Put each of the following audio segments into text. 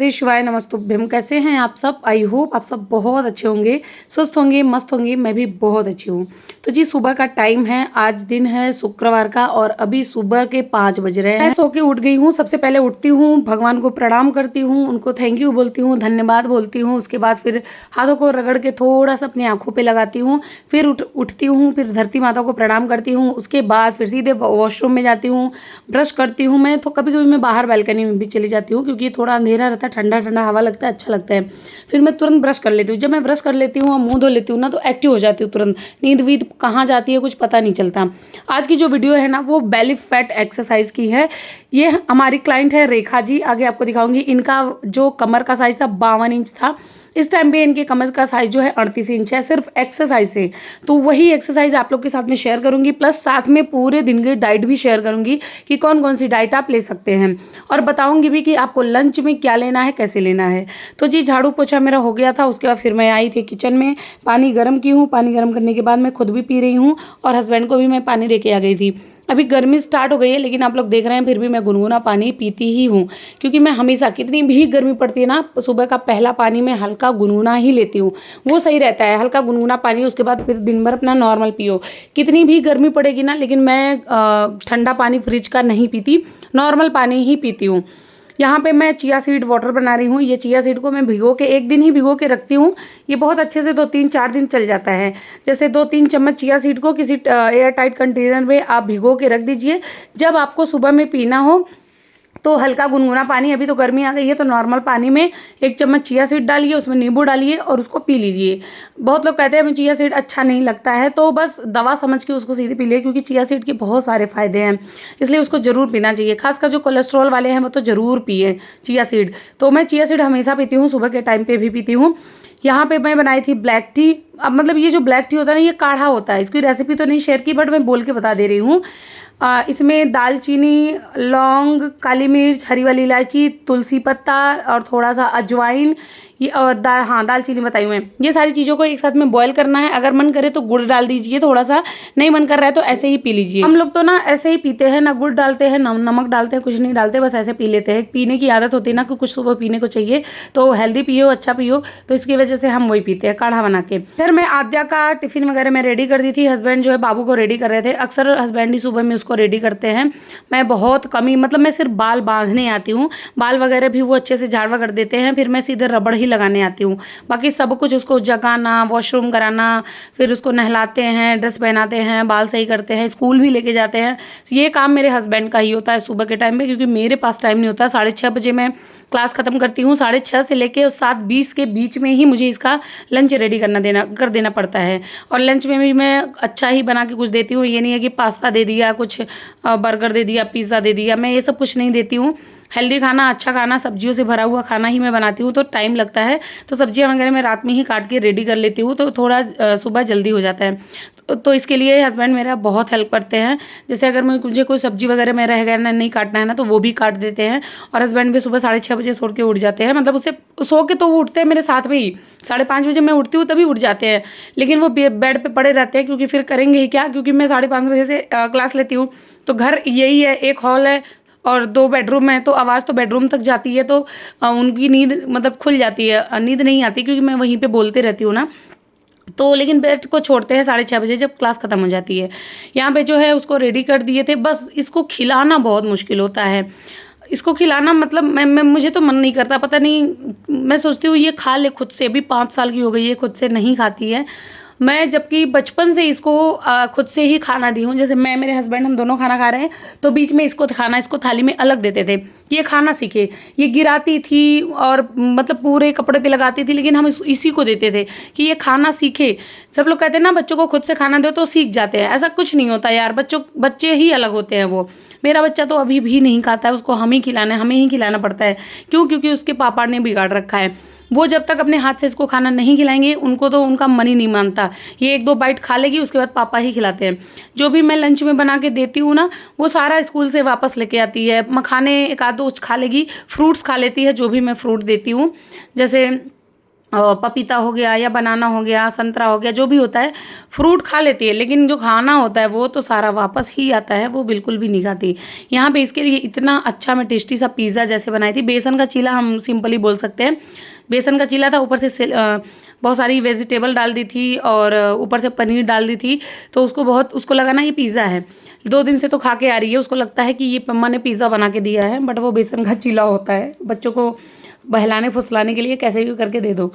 श्री शिवाय नमस्तुभ्यम। कैसे हैं आप सब? आई होप आप सब बहुत अच्छे होंगे, स्वस्थ होंगे, मस्त होंगे। मैं भी बहुत अच्छी हूँ। तो जी सुबह का टाइम है, आज दिन है शुक्रवार का और अभी सुबह के 5 बज रहे हैं। मैं सो के उठ गई हूँ। सबसे पहले उठती हूँ, भगवान को प्रणाम करती हूँ, उनको थैंक यू बोलती हूँ, धन्यवाद बोलती हूँ। उसके बाद फिर हाथों को रगड़ के थोड़ा सा अपनी आँखों पर लगाती हूँ। फिर उठती हूँ, फिर धरती माता को प्रणाम करती हूँ। उसके बाद फिर सीधे वॉशरूम में जाती हूँ, ब्रश करती हूँ। मैं तो कभी कभी मैं बाहर बालकनी में भी चली जाती हूँ क्योंकि थोड़ा अंधेरा रहता है, ठंडा ठंडा हवा लगता है, अच्छा लगता है। फिर मैं तुरंत ब्रश कर लेती हूँ। जब मैं ब्रश कर लेती हूँ और मुंह धो लेती हूँ ना तो एक्टिव हो जाती हूँ तुरंत। नींद वींद कहाँ जाती है कुछ पता नहीं चलता। आज की जो वीडियो है ना वो बेली फैट एक्सरसाइज की है। ये हमारी क्लाइंट है रेखा जी, आगे आपको दिखाऊंगी। इनका जो कमर का साइज था 52 इंच था, इस टाइम पे इनके कमर का साइज जो है 38 इंच है, सिर्फ एक्सरसाइज से। तो वही एक्सरसाइज आप लोग के साथ में शेयर करूंगी, प्लस साथ में पूरे दिन की डाइट भी शेयर करूंगी कि कौन कौन सी डाइट आप ले सकते हैं, और बताऊंगी भी कि आपको लंच में क्या लेना है, कैसे लेना है। तो जी झाड़ू पोछा मेरा हो गया था। उसके बाद फिर मैं आई थी किचन में, पानी गर्म की हूँ। पानी गर्म करने के बाद मैं खुद भी पी रही हूँ और हस्बैंड को भी मैं पानी दे के आ गई थी। अभी गर्मी स्टार्ट हो गई है लेकिन आप लोग देख रहे हैं फिर भी मैं गुनगुना पानी पीती ही हूँ, क्योंकि मैं हमेशा कितनी भी गर्मी पड़ती है ना, सुबह का पहला पानी मैं हल्का गुनगुना ही लेती हूँ। वो सही रहता है, हल्का गुनगुना पानी। उसके बाद फिर दिन भर अपना नॉर्मल पियो। कितनी भी गर्मी पड़ेगी ना, लेकिन मैं ठंडा पानी फ्रिज का नहीं पीती, नॉर्मल पानी ही पीती हूँ। यहाँ पे मैं चिया सीड वाटर बना रही हूँ। ये चिया सीड को मैं भिगो के एक दिन ही भिगो के रखती हूँ। ये बहुत अच्छे से 2-3-4 दिन चल जाता है। जैसे 2-3 चम्मच चिया सीड को किसी एयर टाइट कंटेनर में आप भिगो के रख दीजिए। जब आपको सुबह में पीना हो तो हल्का गुनगुना पानी, अभी तो गर्मी आ गई है तो नॉर्मल पानी में 1 चम्मच चिया सीड डालिए, उसमें नींबू डालिए और उसको पी लीजिए। बहुत लोग कहते हैं हमें चिया सीड अच्छा नहीं लगता है, तो बस दवा समझ के उसको सीधे पी लिए, क्योंकि चिया सीड के बहुत सारे फायदे हैं, इसलिए उसको जरूर पीना चाहिए। खासकर जो कोलेस्ट्रॉल वाले हैं वो तो जरूर पिए चिया सीड। तो मैं चिया सीड हमेशा पीती हूँ, सुबह के टाइम पे भी पीती हूँ। यहाँ पे मैं बनाई थी ब्लैक टी। अब मतलब ये जो ब्लैक टी होता है ना, ये काढ़ा होता है। इसकी रेसिपी तो नहीं शेयर की, बट मैं बोल के बता दे रही हूँ। इसमें दालचीनी, लौंग, काली मिर्च, हरी वाली इलायची, तुलसी पत्ता और थोड़ा सा अजवाइन, ये और दालचीनी बताई मैं। ये सारी चीज़ों को एक साथ में बॉयल करना है। अगर मन करे तो गुड़ डाल दीजिए थोड़ा सा, नहीं मन कर रहा है तो ऐसे ही पी लीजिए। हम लोग तो ना ऐसे ही पीते हैं, ना गुड़ डालते हैं ना नमक डालते हैं, कुछ नहीं डालते, बस ऐसे पी लेते हैं। पीने की आदत होती है ना कि कुछ सुबह पीने को चाहिए, तो हेल्दी पियो, अच्छा पियो, तो इसकी वजह से हम वही पीते हैं काढ़ा बना के। फिर मैं आद्या का टिफिन वगैरह मैं रेडी कर दी थी। हस्बैंड जो है बाबू को रेडी कर रहे थे। अक्सर हस्बैंड ही सुबह में उसको रेडी करते हैं। मैं बहुत कम ही, मतलब मैं सिर्फ बाल बांधने आती हूँ, बाल वगैरह भी वो अच्छे से झाड़वा कर देते हैं। फिर मैं सीधे रबड़ ही लगाने आती हूँ। बाकी सब कुछ उसको जगाना, वॉशरूम कराना, फिर उसको नहलाते हैं, ड्रेस पहनाते हैं, बाल सही करते हैं, स्कूल भी लेके जाते हैं। ये काम मेरे हस्बैंड का ही होता है सुबह के टाइम में, क्योंकि मेरे पास टाइम नहीं होता। 6:30 बजे मैं क्लास खत्म करती हूँ, 6:30 से लेके 7:20 के बीच में ही मुझे इसका लंच रेडी कर देना पड़ता है। और लंच में भी मैं अच्छा ही बना के कुछ देती हूँ। ये नहीं है कि पास्ता दे दिया, कुछ बर्गर दे दिया, पिज़्ज़ा दे दिया, मैं ये सब कुछ नहीं देती हूँ। हेल्दी खाना, अच्छा खाना, सब्जियों से भरा हुआ खाना ही मैं बनाती हूँ, तो टाइम लगता है। तो सब्जियां वगैरह मैं रात में ही काट के रेडी कर लेती हूँ, तो थोड़ा सुबह जल्दी हो जाता है। तो इसके लिए हस्बैंड मेरा बहुत हेल्प करते हैं। जैसे अगर मुझे कोई सब्जी वगैरह में रह गया ना, नहीं काटना है ना, तो वो भी काट देते हैं। और हस्बैंड भी सुबह 6:30 बजे सो के उठ जाते हैं। मतलब उससे सो के तो वो उठते हैं मेरे साथ में ही, 5:30 बजे मैं उठती हूँ तभी उठ जाते हैं। लेकिन वो बेड पर पड़े रहते हैं, क्योंकि फिर करेंगे ही क्या, क्योंकि मैं 5:30 बजे से क्लास लेती हूँ। तो घर यही है, एक हॉल है और 2 बेडरूम है, तो आवाज़ तो बेडरूम तक जाती है, तो उनकी नींद मतलब खुल जाती है, नींद नहीं आती, क्योंकि मैं वहीं पे बोलते रहती हूँ ना। तो लेकिन बेड को छोड़ते हैं 6:30 बजे जब क्लास ख़त्म हो जाती है। यहाँ पे जो है उसको रेडी कर दिए थे। बस इसको खिलाना बहुत मुश्किल होता है। इसको खिलाना मतलब मैं मुझे तो मन नहीं करता, पता नहीं, मैं सोचती हूँ ये खा ले खुद से। अभी 5 साल की हो गई है, खुद से नहीं खाती है। मैं जबकि बचपन से इसको खुद से ही खाना दी हूँ। जैसे मैं, मेरे हस्बैंड, हम दोनों खाना खा रहे हैं तो बीच में इसको खाना, इसको थाली में अलग देते थे, ये खाना सीखे। ये गिराती थी और मतलब पूरे कपड़े पे लगाती थी, लेकिन हम इसी को देते थे कि ये खाना सीखे। सब लोग कहते हैं ना बच्चों को खुद से खाना दो तो सीख जाते हैं, ऐसा कुछ नहीं होता यार। बच्चे ही अलग होते हैं। वो मेरा बच्चा तो अभी भी नहीं खाता है, उसको हमें ही खिलाना पड़ता है। क्यों? क्योंकि उसके पापा ने बिगाड़ रखा है। वो जब तक अपने हाथ से इसको खाना नहीं खिलाएंगे, उनको तो उनका मन ही नहीं मानता। ये 1-2 बाइट खा लेगी, उसके बाद पापा ही खिलाते हैं। जो भी मैं लंच में बना के देती हूँ ना, वो सारा स्कूल से वापस लेके आती है। मखाने 1-2 खा लेगी, फ्रूट्स खा लेती है, जो भी मैं फ्रूट देती हूँ। जैसे पपीता हो गया या बनाना हो गया, संतरा हो गया, जो भी होता है फ्रूट खा लेती है, लेकिन जो खाना होता है वो तो सारा वापस ही आता है, वो बिल्कुल भी नहीं खाती। यहाँ पे इसके लिए इतना अच्छा मैं टेस्टी सा पिज़्ज़ा जैसे बनाई थी, बेसन का चीला हम सिंपली बोल सकते हैं। बेसन का चीला था, ऊपर से बहुत सारी वेजिटेबल डाल दी थी और ऊपर से पनीर डाल दी थी। तो उसको लगा ना ये पिज़्ज़ा है। 2 दिन से तो खा के आ रही है, उसको लगता है कि ये मम्मा ने पिज़्ज़ा बना के दिया है, बट वो बेसन का चीला होता है। बच्चों को बहलाने फुसलाने के लिए कैसे भी करके दे दो।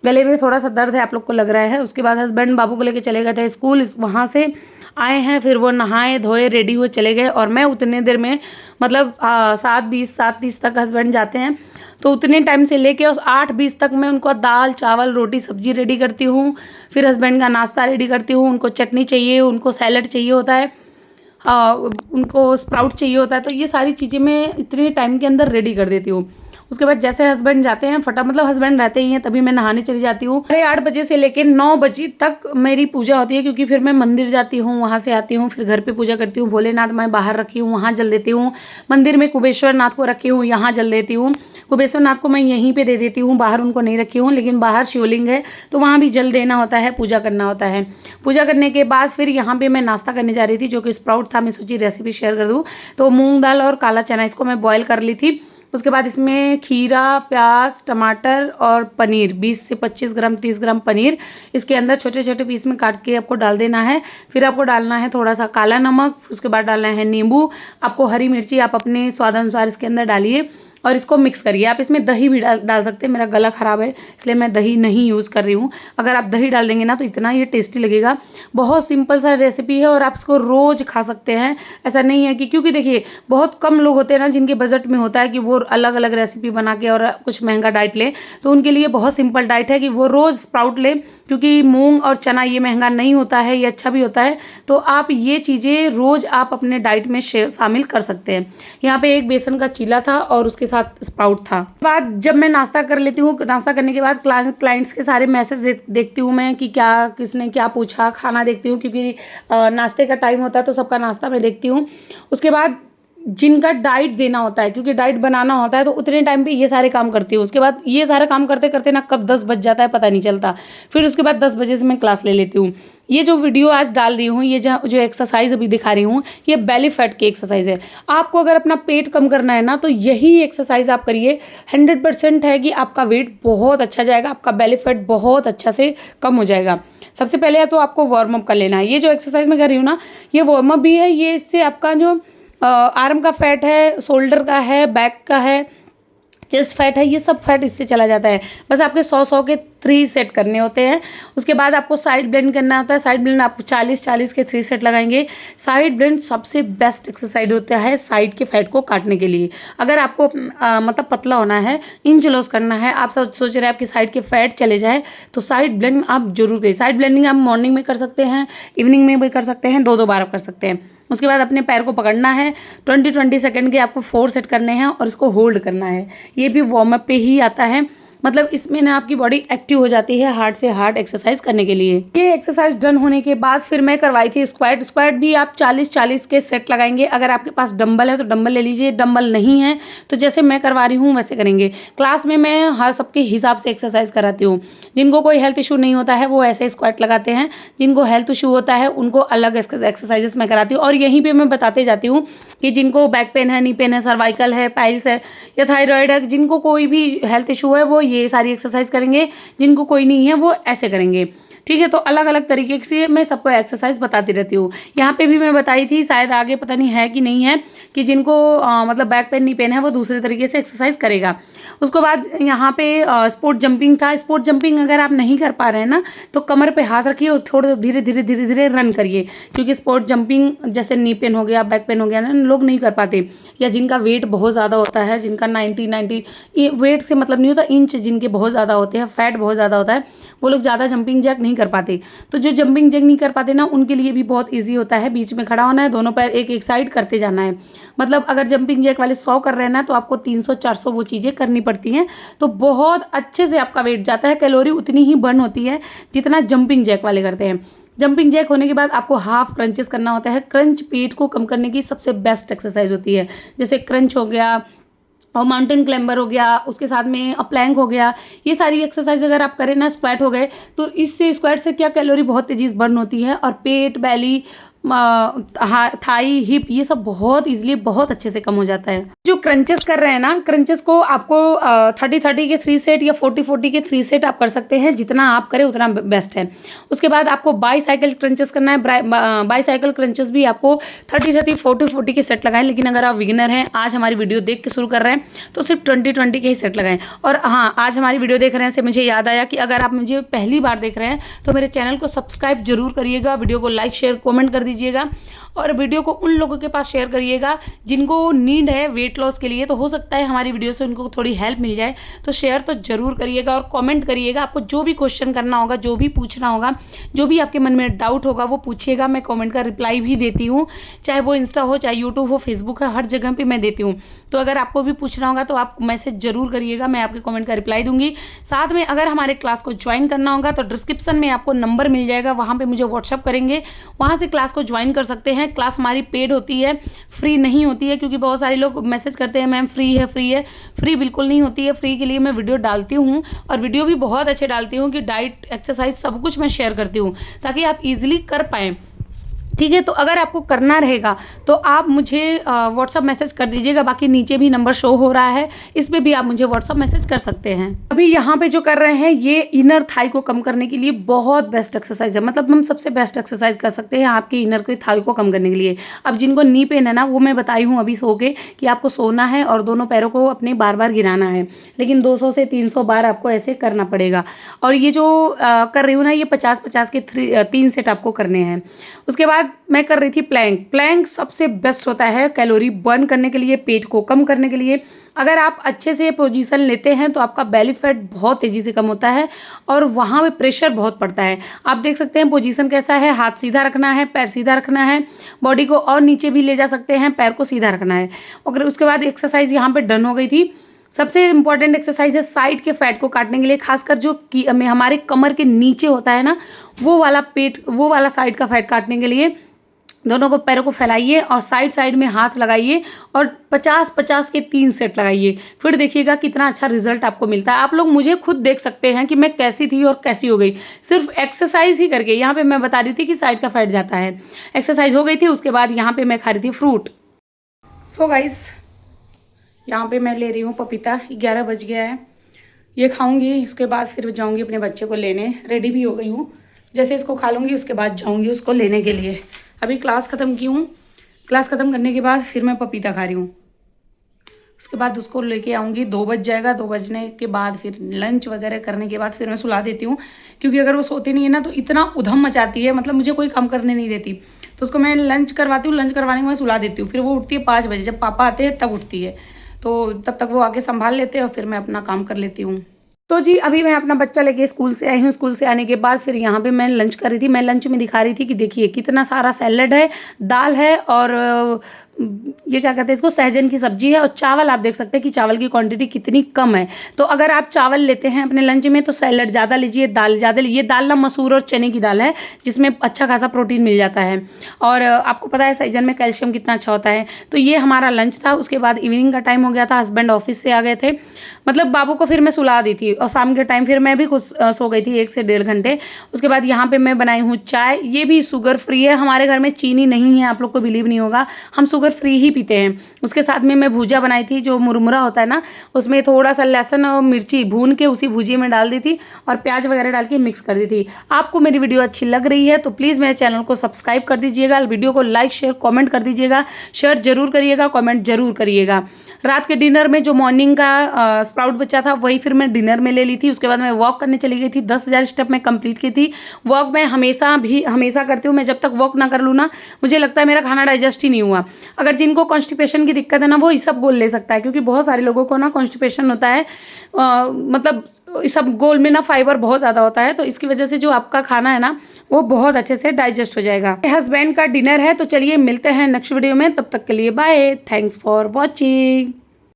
गले में थोड़ा सा दर्द है, आप लोग को लग रहा है। उसके बाद हस्बैंड बाबू को लेके चले गए थे स्कूल, वहाँ से आए हैं, फिर वो नहाए धोए रेडी हुए चले गए और मैं उतने देर में मतलब 7:20 7:30 तक हस्बैंड जाते हैं, तो उतने टाइम से लेके उस 8:20 तक मैं उनको दाल चावल रोटी सब्जी रेडी करती हूँ। फिर हस्बैंड का नाश्ता रेडी करती हूँ, उनको चटनी चाहिए, उनको सैलड चाहिए होता है, उनको स्प्राउट चाहिए होता है। तो ये सारी चीज़ें मैं इतने टाइम के अंदर रेडी कर देती हूँ। उसके बाद जैसे हस्बैंड जाते हैं मतलब हस्बैंड रहते ही हैं तभी मैं नहाने चली जाती हूँ। 8:30 से लेकर 9 बजे तक मेरी पूजा होती है, क्योंकि फिर मैं मंदिर जाती हूँ, वहाँ से आती हूँ, फिर घर पे पूजा करती हूँ। भोलेनाथ मैं बाहर रखी हूँ, वहाँ जल देती हूँ। मंदिर में कुबेश्वर नाथ को रखी हूँ, यहाँ जल देती हूँ। कुबेश्वर नाथ को मैं यहीं पे दे देती हूँ, बाहर उनको नहीं रखी हूँ, लेकिन बाहर शिवलिंग है तो वहाँ भी जल देना होता है, पूजा करना होता है। पूजा करने के बाद फिर यहाँ पे मैं नाश्ता करने जा रही थी, जो कि स्प्राउट था। मैं सोची रेसिपी शेयर कर दूँ, तो मूंग दाल और काला चना इसको मैं बॉयल कर ली थी। उसके बाद इसमें खीरा, प्याज, टमाटर और पनीर 20 से 25 ग्राम 30 ग्राम पनीर इसके अंदर छोटे छोटे पीस में काट के आपको डाल देना है। फिर आपको डालना है थोड़ा सा काला नमक, उसके बाद डालना है नींबू, आपको हरी मिर्ची आप अपने स्वाद अनुसार इसके अंदर डालिए और इसको मिक्स करिए। आप इसमें दही भी डाल सकते हैं, मेरा गला ख़राब है इसलिए मैं दही नहीं यूज़ कर रही हूँ। अगर आप दही डाल देंगे ना तो इतना ये टेस्टी लगेगा। बहुत सिंपल सा रेसिपी है और आप इसको रोज़ खा सकते हैं। ऐसा नहीं है कि, क्योंकि देखिए बहुत कम लोग होते हैं ना जिनके बजट में होता है कि वो अलग अलग रेसिपी बना के और कुछ महंगा डाइट लें, तो उनके लिए बहुत सिंपल डाइट है कि वो रोज़ स्प्राउट लें, क्योंकि मूंग और चना ये महंगा नहीं होता है, ये अच्छा भी होता है। तो आप ये चीज़ें रोज़ आप अपने डाइट में शामिल कर सकते हैं। यहाँ पे एक बेसन का चीला था और उसके साथ स्प्राउट था। बाद जब मैं नाश्ता कर लेती हूँ, नाश्ता करने के बाद क्लाइंट्स के सारे मैसेज देखती हूँ मैं कि क्या किसने क्या पूछा, खाना देखती हूँ, क्योंकि नाश्ते का टाइम होता है तो सबका नाश्ता मैं देखती हूँ। उसके बाद जिनका डाइट देना होता है, क्योंकि डाइट बनाना होता है, तो उतने टाइम पे ये सारे काम करती हूँ। उसके बाद ये सारे काम करते करते ना कब 10 बज जाता है पता नहीं चलता। फिर उसके बाद 10 बजे से मैं क्लास ले लेती हूँ। ये जो वीडियो आज डाल रही हूँ, ये जो एक्सरसाइज अभी दिखा रही हूँ, ये बेली फैट की एक्सरसाइज है। आपको अगर अपना पेट कम करना है ना तो यही एक्सरसाइज आप करिए। 100% है कि आपका वेट बहुत अच्छा जाएगा, आपका बेली फैट बहुत अच्छा से कम हो जाएगा। सबसे पहले तो आपको वार्म अप कर लेना है। ये जो एक्सरसाइज मैं कर रही हूँ ना, ये वार्म अप भी है। ये इससे आपका जो आर्म का फैट है, शोल्डर का है, बैक का है, चेस्ट फैट है, ये सब फैट इससे चला जाता है। बस आपके 100 के 3 सेट करने होते हैं। उसके बाद आपको साइड ब्लेंड करना होता है। साइड ब्लेंड आपको 40 के 3 सेट लगाएंगे। साइड ब्लेंड सबसे बेस्ट एक्सरसाइज होता है साइड के फैट को काटने के लिए। अगर आपको मतलब पतला होना है, इंच लॉस करना है, आप सोच रहे हैं आपकी साइड के फैट चले जाए, तो साइड ब्लेंड आप जरूर करिए। साइड ब्लेंडिंग आप मॉर्निंग में कर सकते हैं, इवनिंग में भी कर सकते हैं, 2-2 बार आप कर सकते हैं। उसके बाद अपने पैर को पकड़ना है, 20 सेकंड के आपको 4 सेट करने हैं और इसको होल्ड करना है। ये भी वार्म अप पे ही आता है। मतलब इसमें ना आपकी बॉडी एक्टिव हो जाती है हार्ड से हार्ड एक्सरसाइज करने के लिए। ये एक्सरसाइज डन होने के बाद फिर मैं करवाई थी स्क्वाट। स्क्वाट भी आप 40 के सेट लगाएंगे। अगर आपके पास डंबल है तो डंबल ले लीजिए, डंबल नहीं है तो जैसे मैं करवा रही हूँ वैसे करेंगे। क्लास में मैं हर सबके हिसाब से एक्सरसाइज कराती हूँ। जिनको कोई हेल्थ इशू नहीं होता है वो ऐसे स्क्वाट लगाते हैं, जिनको हेल्थ इशू होता है उनको अलग एक्सरसाइजेस मैं कराती हूँ। और यहीं पर मैं बताते जाती हूँ कि जिनको बैक पेन है, नी पेन है, सर्वाइकल है, पाइल्स है या थायराइड है, जिनको कोई भी हेल्थ इशू है वो ये सारी एक्सरसाइज करेंगे, जिनको कोई नहीं है वो ऐसे करेंगे। ठीक है, तो अलग अलग तरीके से मैं सबको एक्सरसाइज बताती रहती हूँ। यहाँ पे भी मैं बताई थी, शायद आगे पता नहीं है कि नहीं है, कि जिनको मतलब बैक पेन नी पेन है वो दूसरे तरीके से एक्सरसाइज करेगा। उसके बाद यहाँ पे स्पोर्ट जंपिंग था। स्पोर्ट जंपिंग अगर आप नहीं कर पा रहे हैं ना तो कमर पे हाथ रखिए और थोड़े धीरे धीरे रन करिए, क्योंकि स्पोर्ट जंपिंग जैसे नी पेन हो गया, बैक पेन हो गया ना, लोग नहीं कर पाते, या जिनका वेट बहुत ज़्यादा होता है, जिनका 90 वेट से मतलब नहीं होता, इंच जिनके बहुत ज़्यादा होते हैं, फैट बहुत ज़्यादा होता है, वो लोग ज़्यादा जंपिंग जैक नहीं कर पाते। तो जो जंपिंग जैक नहीं कर पाते ना उनके लिए भी बहुत ईजी होता है। बीच में खड़ा होना है, दोनों पैर एक एक साइड करते जाना है। मतलब अगर जंपिंग जैक वाले 100 कर रहे हैं ना तो आपको 300-400 वो चीज़ें करनी पड़ती हैं, तो बहुत अच्छे से आपका वेट जाता है। कैलोरी उतनी ही बर्न होती है जितना जंपिंग जैक वाले करते हैं। जंपिंग जैक होने के बाद आपको हाफ क्रंचेस करना होता है। क्रंच पेट को कम करने की सबसे बेस्ट एक्सरसाइज होती है। जैसे क्रंच हो गया, और माउंटेन क्लाइंबर हो गया, उसके साथ में प्लैंक हो गया। ये सारी एक्सरसाइज अगर आप करें ना, स्क्वाट हो गए, तो इससे स्क्वाट से क्या कैलोरी बहुत तेजी से बर्न होती है। और पेट, बेली, थाई, हिप, ये सब बहुत इजीली बहुत अच्छे से कम हो जाता है। जो क्रंचेस कर रहे हैं ना, क्रंचेस को आपको 30-30 के 3 सेट या 40-40 के 3 सेट आप कर सकते हैं। जितना आप करें उतना बेस्ट है। उसके बाद आपको बाईसाइकिल क्रंचेस करना है। बाईसाइकिल क्रंचेस भी आपको 30-30, 40-40 के सेट लगाएं। लेकिन अगर आप बिगिनर हैं, आज हमारी वीडियो देख के शुरू कर रहे हैं, तो सिर्फ 20-20 के ही सेट लगाएं। और हाँ, आज हमारी वीडियो देख रहे हैं से मुझे याद आया कि अगर आप मुझे पहली बार देख रहे हैं तो मेरे चैनल को सब्सक्राइब जरूर करिएगा, वीडियो को लाइक, शेयर, कॉमेंट कर दीजिएगा। और वीडियो को उन लोगों के पास शेयर करिएगा जिनको नीड है वेट लॉस के लिए। तो हो सकता है हमारी वीडियो से उनको थोड़ी हेल्प मिल जाए। तो शेयर तो जरूर करिएगा और कमेंट करिएगा। आपको जो भी क्वेश्चन करना होगा, जो भी पूछना होगा, जो भी आपके मन में डाउट होगा, वो पूछिएगा। मैं कमेंट का रिप्लाई भी देती हूँ, चाहे वो इंस्टा हो, चाहे यूट्यूब हो, फेसबुक है, हर जगह पर मैं देती हूँ। तो अगर आपको भी पूछना होगा तो आप मैसेज जरूर करिएगा, मैं आपके कमेंट का रिप्लाई दूंगी। साथ में अगर हमारे क्लास को ज्वाइन करना होगा तो डिस्क्रिप्शन में आपको नंबर मिल जाएगा, वहाँ पे मुझे व्हाट्सअप करेंगे, वहाँ से क्लास को ज्वाइन कर सकते हैं। क्लास हमारी पेड होती है, फ्री नहीं होती है। क्योंकि बहुत सारे लोग मैसेज करते हैं मैम फ्री है, फ्री है। फ्री बिल्कुल नहीं होती है। फ्री के लिए मैं वीडियो डालती हूँ और वीडियो भी बहुत अच्छे डालती हूँ कि डाइट, एक्सरसाइज सब कुछ मैं शेयर करती हूँ ताकि आप इजीली कर पाएँ। ठीक है, तो अगर आपको करना रहेगा तो आप मुझे व्हाट्सअप मैसेज कर दीजिएगा। बाकी नीचे भी नंबर शो हो रहा है, इस पर भी आप मुझे व्हाट्सअप मैसेज कर सकते हैं। अभी यहाँ पे जो कर रहे हैं ये इनर थाई को कम करने के लिए बहुत बेस्ट एक्सरसाइज है। मतलब हम सबसे बेस्ट एक्सरसाइज कर सकते हैं आपके इनर के थाई को कम करने के लिए। अब जिनको नी पेन है ना, वो मैं बताई हूँ अभी सो के कि आपको सोना है और दोनों पैरों को अपने बार बार गिराना है। लेकिन 200 से 300 बार आपको ऐसे करना पड़ेगा। और ये जो कर रही हूँ ना, ये 50-50 के 3 सेट आपको करने हैं। उसके बाद मैं कर रही थी प्लैंक। प्लैंक सबसे बेस्ट होता है कैलोरी बर्न करने के लिए, पेट को कम करने के लिए। अगर आप अच्छे से पोजीशन लेते हैं तो आपका बेली फैट बहुत तेज़ी से कम होता है और वहाँ पे प्रेशर बहुत पड़ता है। आप देख सकते हैं पोजीशन कैसा है, हाथ सीधा रखना है, पैर सीधा रखना है, बॉडी को और नीचे भी ले जा सकते हैं, पैर को सीधा रखना है। और उसके बाद एक्सरसाइज यहाँ पे डन हो गई थी। सबसे इम्पॉर्टेंट एक्सरसाइज है साइड के फैट को काटने के लिए, खासकर जो हमारे कमर के नीचे होता है ना, वो वाला पेट, वो वाला साइड का फैट काटने के लिए दोनों को पैरों को फैलाइए और साइड साइड में हाथ लगाइए और 50-50 के 3 सेट लगाइए। फिर देखिएगा कितना अच्छा रिजल्ट आपको मिलता है। आप लोग मुझे खुद देख सकते हैं कि मैं कैसी थी और कैसी हो गई, सिर्फ एक्सरसाइज ही करके। यहाँ पे मैं बता रही थी कि साइड का फैट जाता है, एक्सरसाइज हो गई थी। उसके बाद यहाँ पे मैं खा रही थी फ्रूट। सो गाइस, यहाँ पे मैं ले रही हूँ पपीता। 11 बज गया है, ये खाऊंगी। उसके बाद फिर जाऊंगी अपने बच्चे को लेने। रेडी भी हो गई हूँ, जैसे इसको खा लूँगी उसके बाद जाऊँगी उसको लेने के लिए। अभी क्लास ख़त्म की हूँ, क्लास ख़त्म करने के बाद फिर मैं पपीता खा रही हूँ। उसके बाद उसको लेके आऊँगी, 2 बज जाएगा। 2 बजने के बाद फिर लंच वगैरह करने के बाद फिर मैं सुला देती हूँ। क्योंकि अगर वो सोती नहीं है ना तो इतना उधम मचाती है, मतलब मुझे कोई काम करने नहीं देती। तो उसको मैं लंच करवाती हूँ, लंच करवाने के बाद सुला देती हूँ। फिर वो उठती है 5 बजे, जब पापा आते हैं तब उठती है। तो तब तक वो आके संभाल लेते हैं और फिर मैं अपना काम कर लेती हूँ। तो जी अभी मैं अपना बच्चा लेके स्कूल से आई हूँ। स्कूल से आने के बाद फिर यहाँ पे मैं लंच कर रही थी। मैं लंच में दिखा रही थी कि देखिए कितना सारा सैलेड है, दाल है और ये क्या कहते हैं इसको, सहजन की सब्जी है। और चावल आप देख सकते हैं कि चावल की क्वांटिटी कितनी कम है। तो अगर आप चावल लेते हैं अपने लंच में तो सैलेड ज़्यादा लीजिए, दाल ज़्यादा लीजिए। दाल ना मसूर और चने की दाल है जिसमें अच्छा खासा प्रोटीन मिल जाता है। और आपको पता है सहजन में कैल्शियम कितना अच्छा होता है। तो ये हमारा लंच था। उसके बाद इवनिंग का टाइम हो गया था, हस्बैंड ऑफिस से आ गए थे। मतलब बाबू को फिर मैं सुला दी थी और शाम के टाइम फिर मैं भी कुछ सो गई थी 1 से 1.5 घंटे। उसके बाद यहाँ पे मैं बनाई हूँ चाय। ये भी शुगर फ्री है, हमारे घर में चीनी नहीं है। आप लोग को बिलीव नहीं होगा, हम शुगर फ्री ही पीते हैं। उसके साथ में मैं भुजिया बनाई थी, जो मुरमुरा होता है ना, उसमें थोड़ा सा लहसुन और मिर्ची भून के उसी भुजिया में डाल दी थी और प्याज वगैरह डाल के मिक्स कर दी थी। आपको मेरी वीडियो अच्छी लग रही है तो प्लीज़ मेरे चैनल को सब्सक्राइब कर दीजिएगा, वीडियो को लाइक शेयर कमेंट कर दीजिएगा, शेयर जरूर करिएगा, कमेंट जरूर करिएगा। रात के डिनर में जो मॉर्निंग का स्प्राउट बचा था वही फिर मैं डिनर में ले ली थी। उसके बाद मैं वॉक करने चली गई थी। 10,000 स्टेप मैं कंप्लीट की थी। वॉक मैं हमेशा करती हूँ। मैं जब तक वॉक ना कर लूँ ना, मुझे लगता है मेरा खाना डाइजेस्ट ही नहीं हुआ। अगर जिनको कॉन्स्टिपेशन की दिक्कत है ना, वो ये सब बोल ले सकता है। क्योंकि बहुत सारे लोगों को ना कॉन्स्टिपेशन होता है, मतलब इस सब गोल में ना फाइबर बहुत ज़्यादा होता है। तो इसकी वजह से जो आपका खाना है ना, वो बहुत अच्छे से डाइजेस्ट हो जाएगा। हस्बैंड का डिनर है, तो चलिए मिलते हैं नेक्स्ट वीडियो में। तब तक के लिए बाय, थैंक्स फॉर वॉचिंग।